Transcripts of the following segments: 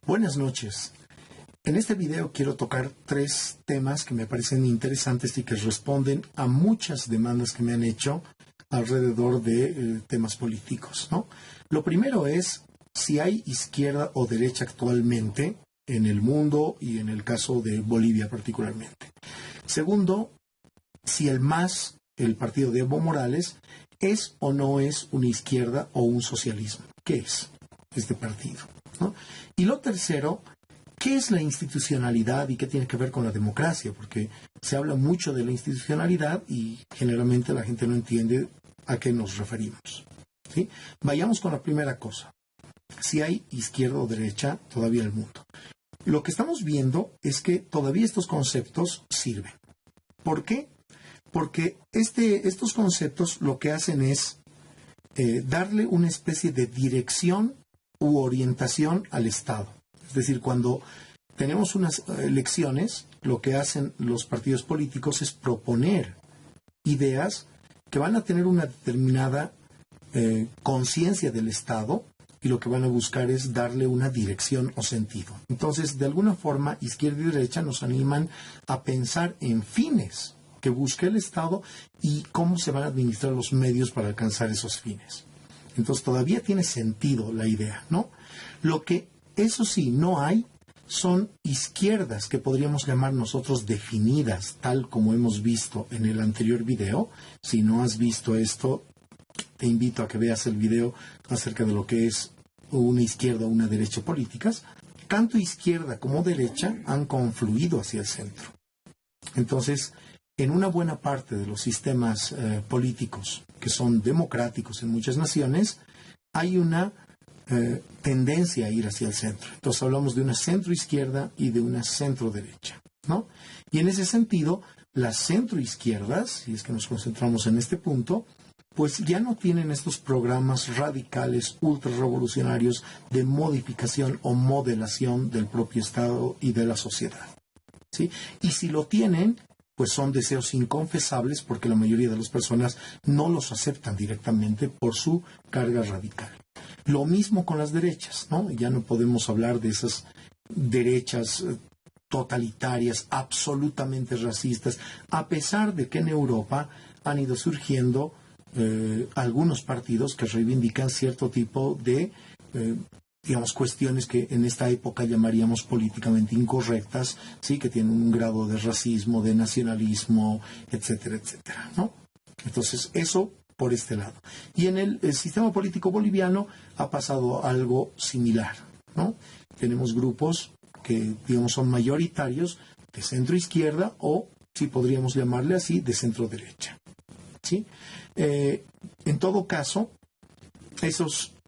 Buenas noches. En este video quiero tocar 3 temas que me parecen interesantes y que responden a muchas demandas que me han hecho alrededor de temas políticos, ¿no? Lo primero es si hay izquierda o derecha actualmente en el mundo y en el caso de Bolivia particularmente. Segundo, si el MAS, el partido de Evo Morales, es o no es una izquierda o un socialismo. ¿Qué es este partido, ¿no? Y lo tercero, ¿qué es la institucionalidad y qué tiene que ver con la democracia? Porque se habla mucho de la institucionalidad y generalmente la gente no entiende a qué nos referimos, ¿sí? Vayamos con la primera cosa. Si hay izquierda o derecha todavía en el mundo. Lo que estamos viendo es que todavía estos conceptos sirven. ¿Por qué? Porque estos conceptos lo que hacen es darle una especie de dirección u orientación al Estado. Es decir, cuando tenemos unas elecciones, lo que hacen los partidos políticos es proponer ideas que van a tener una determinada conciencia del Estado y lo que van a buscar es darle una dirección o sentido. Entonces, de alguna forma, izquierda y derecha nos animan a pensar en fines que busque el Estado y cómo se van a administrar los medios para alcanzar esos fines. Entonces, todavía tiene sentido la idea, ¿no? Lo que, eso sí, no hay son izquierdas que podríamos llamar nosotros definidas, tal como hemos visto en el anterior video. Si no has visto esto, te invito a que veas el video acerca de lo que es una izquierda o una derecha políticas. Tanto izquierda como derecha han confluido hacia el centro. Entonces, en una buena parte de los sistemas políticos que son democráticos en muchas naciones, hay una tendencia a ir hacia el centro. Entonces hablamos de una centroizquierda y de una centroderecha, ¿no? Y en ese sentido, las centroizquierdas, si es que nos concentramos en este punto, pues ya no tienen estos programas radicales, ultra revolucionarios de modificación o modelación del propio Estado y de la sociedad, ¿sí? Y si lo tienen, pues son deseos inconfesables porque la mayoría de las personas no los aceptan directamente por su carga radical. Lo mismo con las derechas, ¿no? Ya no podemos hablar de esas derechas totalitarias, absolutamente racistas, a pesar de que en Europa han ido surgiendo algunos partidos que reivindican cierto tipo de digamos, cuestiones que en esta época llamaríamos políticamente incorrectas, sí, que tienen un grado de racismo, de nacionalismo, etcétera, etcétera, ¿no? Entonces, eso por este lado. Y en el sistema político boliviano ha pasado algo similar, ¿no? Tenemos grupos que, digamos, son mayoritarios de centro izquierda o, si podríamos llamarle así, de centro derecha, ¿sí? En todo caso,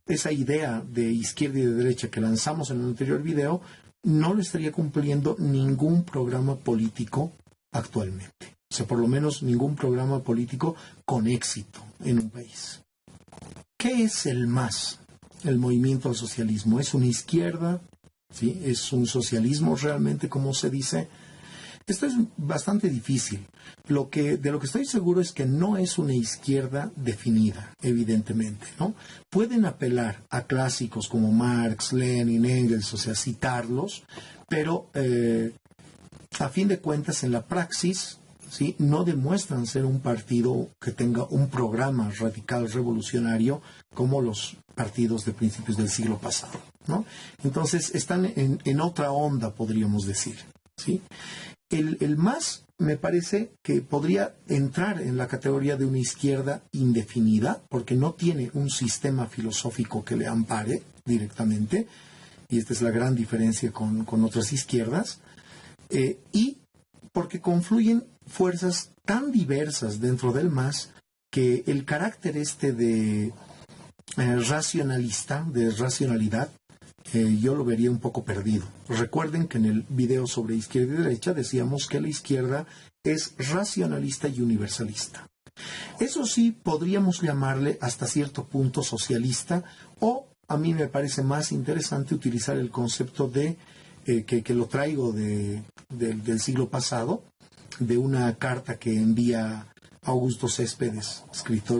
esa idea de izquierda y de derecha que lanzamos en el anterior video no lo estaría cumpliendo ningún programa político actualmente. O sea, por lo menos ningún programa político con éxito en un país. ¿Qué es el MAS? El movimiento al socialismo. ¿Es una izquierda? ¿Sí? ¿Es un socialismo realmente, como se dice? Esto es bastante difícil. De lo que estoy seguro es que no es una izquierda definida, evidentemente, ¿no? Pueden apelar a clásicos como Marx, Lenin, Engels, o sea, citarlos, pero a fin de cuentas en la praxis, ¿sí?, no demuestran ser un partido que tenga un programa radical revolucionario como los partidos de principios del siglo pasado, ¿no? Entonces están en otra onda, podríamos decir, ¿sí? El MAS me parece que podría entrar en la categoría de una izquierda indefinida, porque no tiene un sistema filosófico que le ampare directamente, y esta es la gran diferencia con otras izquierdas, y porque confluyen fuerzas tan diversas dentro del MAS que el carácter de racionalista, de racionalidad, yo lo vería un poco perdido. Recuerden que en el video sobre izquierda y derecha decíamos que la izquierda es racionalista y universalista. Eso sí, podríamos llamarle hasta cierto punto socialista, o a mí me parece más interesante utilizar el concepto de, que lo traigo del siglo pasado, de una carta que envía Augusto Céspedes,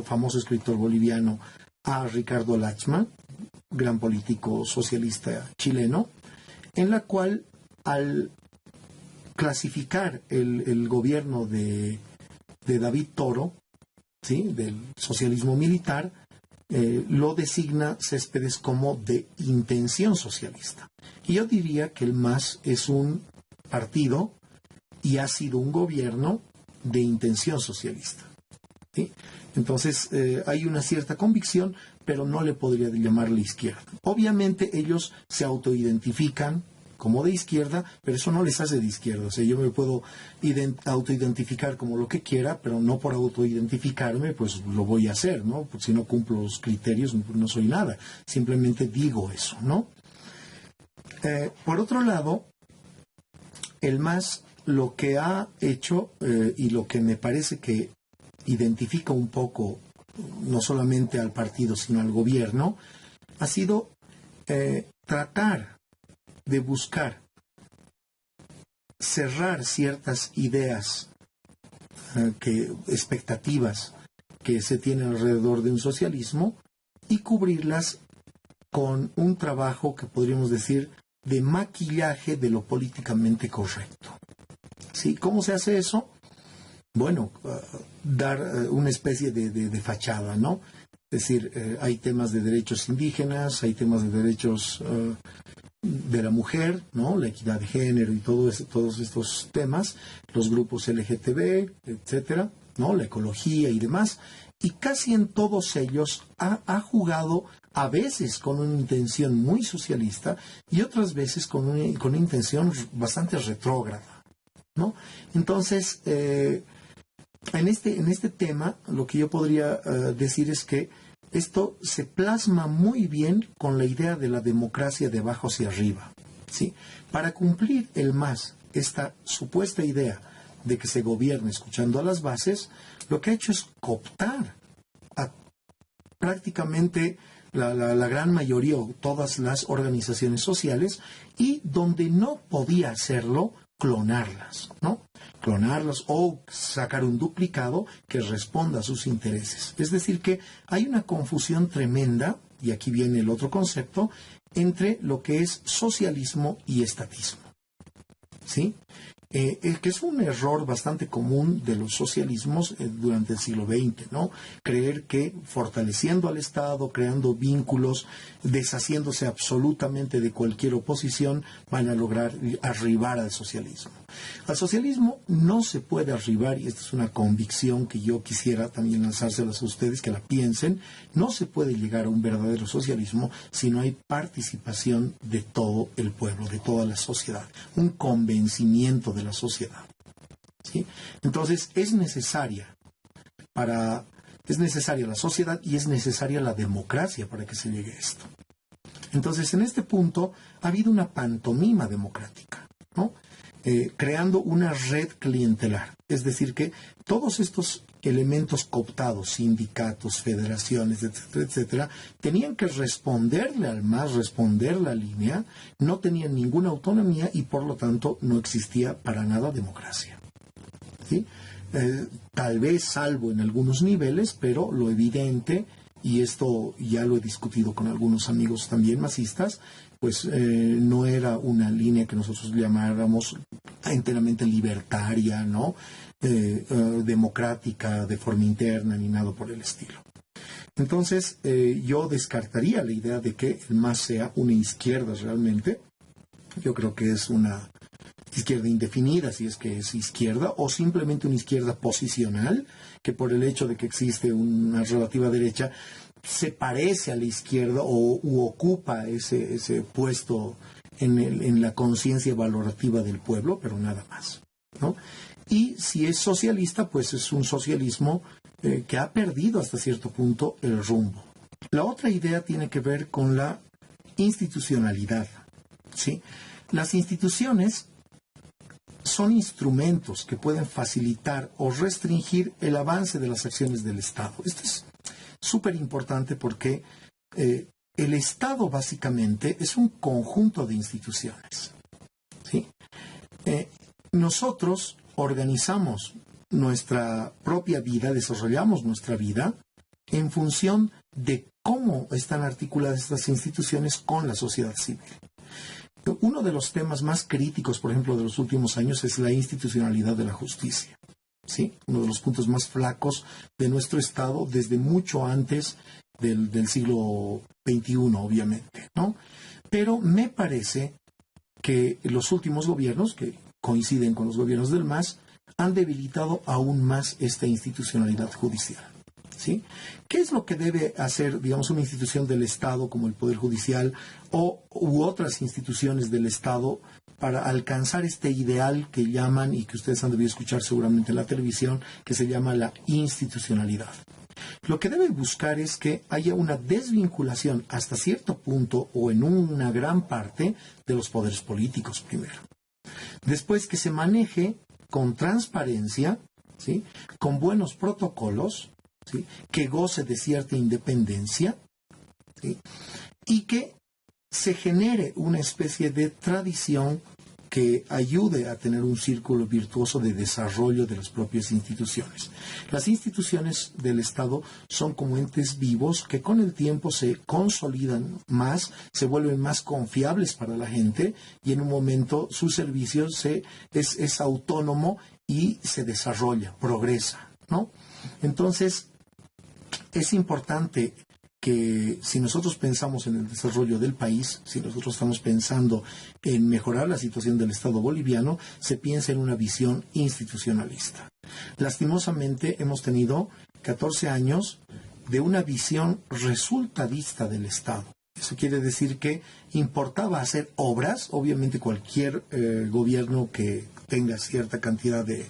famoso escritor boliviano, a Ricardo Lachmann, gran político socialista chileno, en la cual al clasificar el gobierno de David Toro, ¿sí?, del socialismo militar, lo designa Céspedes como de intención socialista. Y yo diría que el MAS es un partido y ha sido un gobierno de intención socialista, ¿sí? Entonces hay una cierta convicción, pero no le podría llamarle izquierda. Obviamente ellos se autoidentifican como de izquierda, pero eso no les hace de izquierda. O sea, yo me puedo autoidentificar como lo que quiera, pero no por autoidentificarme, pues lo voy a hacer, ¿no? Porque si no cumplo los criterios, no soy nada. Simplemente digo eso, ¿no? Por otro lado, el MAS lo que ha hecho, y lo que me parece que identifica un poco, no solamente al partido, sino al gobierno, ha sido tratar de buscar cerrar ciertas ideas, expectativas que se tienen alrededor de un socialismo y cubrirlas con un trabajo que podríamos decir de maquillaje de lo políticamente correcto. ¿Sí? ¿Cómo se hace eso? Bueno, dar una especie de fachada, ¿no? Es decir, hay temas de derechos indígenas, hay temas de derechos de la mujer, ¿no? La equidad de género y todos estos temas, los grupos LGTB, etcétera, ¿no? La ecología y demás. Y casi en todos ellos ha jugado a veces con una intención muy socialista y otras veces con una intención bastante retrógrada, ¿no? Entonces, en este tema, lo que yo podría decir es que esto se plasma muy bien con la idea de la democracia de abajo hacia arriba, ¿sí? Para cumplir el MAS, esta supuesta idea de que se gobierne escuchando a las bases, lo que ha hecho es cooptar a prácticamente la gran mayoría o todas las organizaciones sociales, y donde no podía hacerlo, clonarlas, ¿no? Clonarlas o sacar un duplicado que responda a sus intereses. Es decir, que hay una confusión tremenda, y aquí viene el otro concepto, entre lo que es socialismo y estatismo, ¿sí? Que es un error bastante común de los socialismos durante el siglo XX, ¿no? Creer que fortaleciendo al Estado, creando vínculos, deshaciéndose absolutamente de cualquier oposición, van a lograr arribar al socialismo. Al socialismo no se puede arribar, y esta es una convicción que yo quisiera también lanzárselas a ustedes, que la piensen, no se puede llegar a un verdadero socialismo si no hay participación de todo el pueblo, de toda la sociedad, un convencimiento de la sociedad, ¿sí? Entonces es necesaria la sociedad y es necesaria la democracia para que se llegue a esto. Entonces, en este punto ha habido una pantomima democrática, ¿no? Creando una red clientelar. Es decir, que todos estos elementos cooptados, sindicatos, federaciones, etcétera, etcétera, tenían que responderle al MAS, responder la línea, no tenían ninguna autonomía y por lo tanto no existía para nada democracia, ¿sí? Tal vez salvo en algunos niveles, pero lo evidente, y esto ya lo he discutido con algunos amigos también masistas, pues no era una línea que nosotros llamáramos enteramente libertaria, ¿no? Democrática de forma interna, ni nada por el estilo. Entonces, yo descartaría la idea de que el MAS sea una izquierda realmente. Yo creo que es una izquierda indefinida, si es que es izquierda, o simplemente una izquierda posicional, que por el hecho de que existe una relativa derecha, se parece a la izquierda u ocupa ese puesto en la conciencia valorativa del pueblo, pero nada más, ¿no? Y si es socialista, pues es un socialismo que ha perdido hasta cierto punto el rumbo. La otra idea tiene que ver con la institucionalidad, ¿sí? Las instituciones son instrumentos que pueden facilitar o restringir el avance de las acciones del Estado. Esto es súper importante porque el Estado básicamente es un conjunto de instituciones, ¿sí? Nosotros organizamos nuestra propia vida, desarrollamos nuestra vida en función de cómo están articuladas estas instituciones con la sociedad civil. Uno de los temas más críticos, por ejemplo, de los últimos años es la institucionalidad de la justicia. ¿Sí? Uno de los puntos más flacos de nuestro Estado desde mucho antes del siglo XXI, obviamente, ¿no? Pero me parece que los últimos gobiernos, que coinciden con los gobiernos del MAS, han debilitado aún más esta institucionalidad judicial. ¿Sí? ¿Qué es lo que debe hacer, digamos, una institución del Estado como el Poder Judicial u otras instituciones del Estado para alcanzar este ideal que llaman, y que ustedes han debido escuchar seguramente en la televisión, que se llama la institucionalidad? Lo que debe buscar es que haya una desvinculación hasta cierto punto o en una gran parte de los poderes políticos primero. Después que se maneje con transparencia, ¿sí? Con buenos protocolos, ¿sí? Que goce de cierta independencia, ¿sí? Y que se genere una especie de tradición que ayude a tener un círculo virtuoso de desarrollo de las propias instituciones. Las instituciones del Estado son como entes vivos que con el tiempo se consolidan más, se vuelven más confiables para la gente y en un momento su servicio es autónomo y se desarrolla, progresa, ¿no? Entonces, es importante que si nosotros pensamos en el desarrollo del país, si nosotros estamos pensando en mejorar la situación del Estado boliviano, se piensa en una visión institucionalista. Lastimosamente hemos tenido 14 años de una visión resultadista del Estado. Eso quiere decir que importaba hacer obras, obviamente cualquier gobierno que tenga cierta cantidad de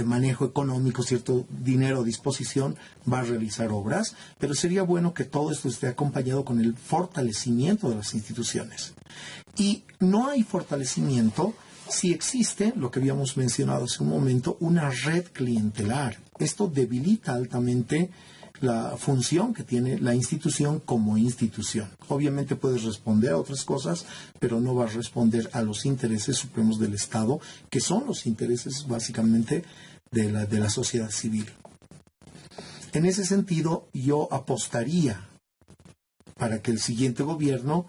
manejo económico, cierto dinero a disposición, va a realizar obras, pero sería bueno que todo esto esté acompañado con el fortalecimiento de las instituciones. Y no hay fortalecimiento si existe, lo que habíamos mencionado hace un momento, una red clientelar. Esto debilita altamente la función que tiene la institución como institución. Obviamente puedes responder a otras cosas, pero no va a responder a los intereses supremos del Estado, que son los intereses básicamente de la sociedad civil. En ese sentido, yo apostaría para que el siguiente gobierno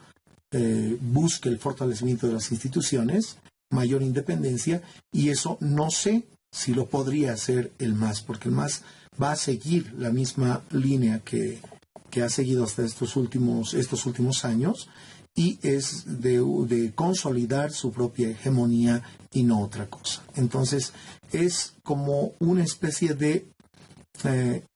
busque el fortalecimiento de las instituciones, mayor independencia, y eso no sé si lo podría hacer el MAS, porque el MAS va a seguir la misma línea que ha seguido hasta estos últimos años, y es de consolidar su propia hegemonía y no otra cosa. Entonces, es como una especie de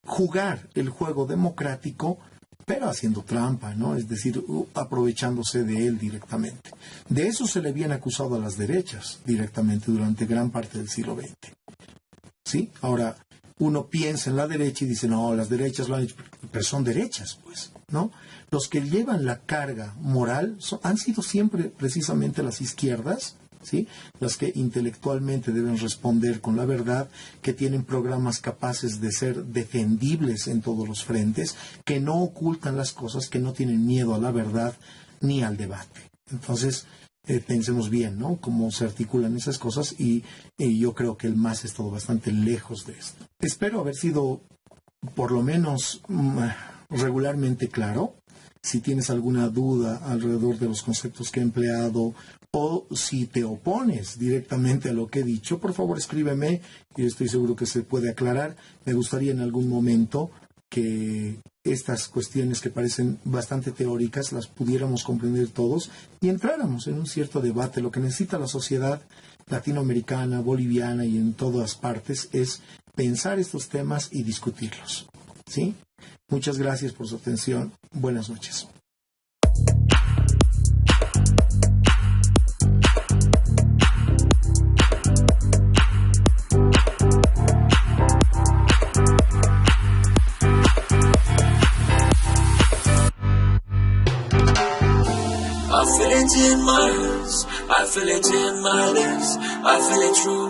jugar el juego democrático, pero haciendo trampa, ¿no? Es decir, aprovechándose de él directamente. De eso se le viene acusado a las derechas directamente durante gran parte del siglo XX. ¿Sí? Ahora, uno piensa en la derecha y dice, no, las derechas lo han hecho, pero son derechas, pues, ¿no? Los que llevan la carga moral han sido siempre precisamente las izquierdas, ¿sí? Las que intelectualmente deben responder con la verdad, que tienen programas capaces de ser defendibles en todos los frentes, que no ocultan las cosas, que no tienen miedo a la verdad ni al debate. Entonces, pensemos bien, ¿no? Cómo se articulan esas cosas y yo creo que el MAS ha estado bastante lejos de esto. Espero haber sido por lo menos regularmente claro. Si tienes alguna duda alrededor de los conceptos que he empleado o si te opones directamente a lo que he dicho, por favor escríbeme y estoy seguro que se puede aclarar. Me gustaría en algún momento que estas cuestiones que parecen bastante teóricas las pudiéramos comprender todos y entráramos en un cierto debate. Lo que necesita la sociedad latinoamericana, boliviana y en todas partes es pensar estos temas y discutirlos. ¿Sí? Muchas gracias por su atención. Buenas noches. I feel it in my hands, I feel it in my lips, I feel it through